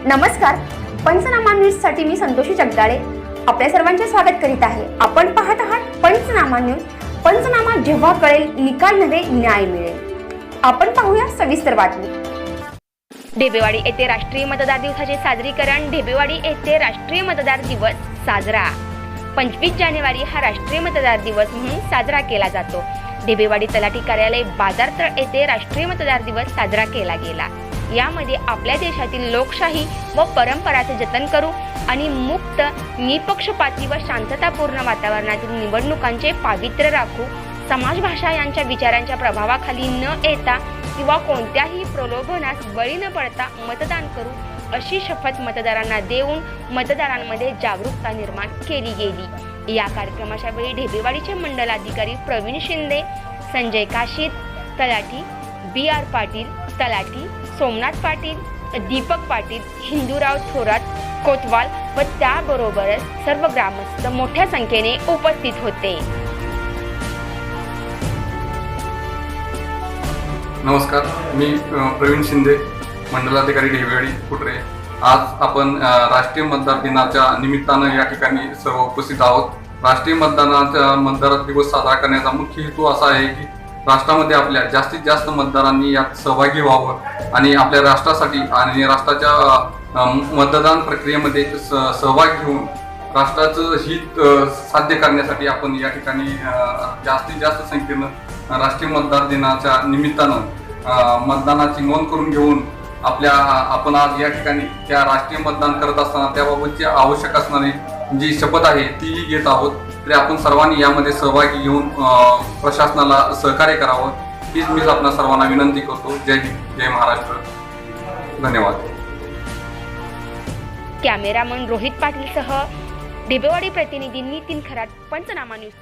नमस्कार, पंचनामा न्यूज साठी मी संतोषी जगदाळे आपल्या सर्वांचे स्वागत करीत आहे। आपण पाहत आहात पंचनामा न्यूज। पंचनामा जेव्हा कळेल निकाल नव्हे न्याय मिळेल। आपण पाहूया सविस्तर बातमी। ढेबेवाडी येथे राष्ट्रीय मतदार दिवसाचे साजरीकरण। ढेबेवाडी येथे राष्ट्रीय मतदार दिवस साजरा। 25 जानेवारी हा राष्ट्रीय मतदार दिवस म्हणून साजरा केला जातो। ढेबेवाडी तलाठी कार्यालय बाजारतळ येथे राष्ट्रीय मतदार दिवस साजरा केला गेला। यामध्ये आपल्या देशातील लोकशाही व परंपराचे जतन करू आणि मुक्त, निपक्षपाती व शांततापूर्ण वातावरणातील निवडणुकांचे पावित्र्य राखू, समाज भाषा यांच्या विचारांच्या प्रभावाखाली न येता किंवा कोणत्याही प्रलोभनास बळी न पडता मतदान करू अशी शपथ मतदारांना देऊन मतदारांमध्ये जागरूकता निर्माण केली गेली। या कार्यक्रमाच्या वेळी ढेबेवाडीचे मंडलाधिकारी प्रवीण शिंदे, संजय काशीद, तलाठी BR पाटील, तलाठी सोमनाथ पाटील, दीपक पाटील, हिंदूराव थोरात कोतवाल व त्याबरोबरच सर्व ग्रामस्थ मोठ्या संख्येने उपस्थित होते। नमस्कार, मी प्रवीण शिंदे, मंडलाधिकारी ढेबेवाडी कुटरे। आज आपण राष्ट्रीय मतदार दिनाच्या निमित्तानं या ठिकाणी सर्व उपस्थित आहोत। राष्ट्रीय मतदार दिवस साजरा करण्याचा मुख्य हेतू असा आहे की राष्ट्रामध्ये आपल्या जास्तीत जास्त मतदारांनी यात सहभागी व्हावं आणि आपल्या राष्ट्रासाठी आणि राष्ट्राच्या मतदान प्रक्रियेमध्ये सहभाग घेऊन राष्ट्राचं हित साध्य करण्यासाठी आपण या ठिकाणी जास्तीत जास्त संख्येनं राष्ट्रीय मतदार दिनाच्या निमित्तानं मतदानाची नोंद करून घेऊन आपण आज या ठिकाणी त्या राष्ट्रीय मतदान करत असताना त्याबाबतची आवश्यक असणारी जी शपथ आहे तीही घेत आहोत। तरी आपण सर्वांनी यामध्ये सहभागी घेऊन प्रशासनाला सहकार्य करावं हीच मी आपल्या सर्वांना विनंती करतो। जय हिंद, जय महाराष्ट्र, धन्यवाद। कॅमेरामन रोहित पाटील सह ढेबेवाडी प्रतिनिधी नितीन खरात, पंचनामा न्यूज।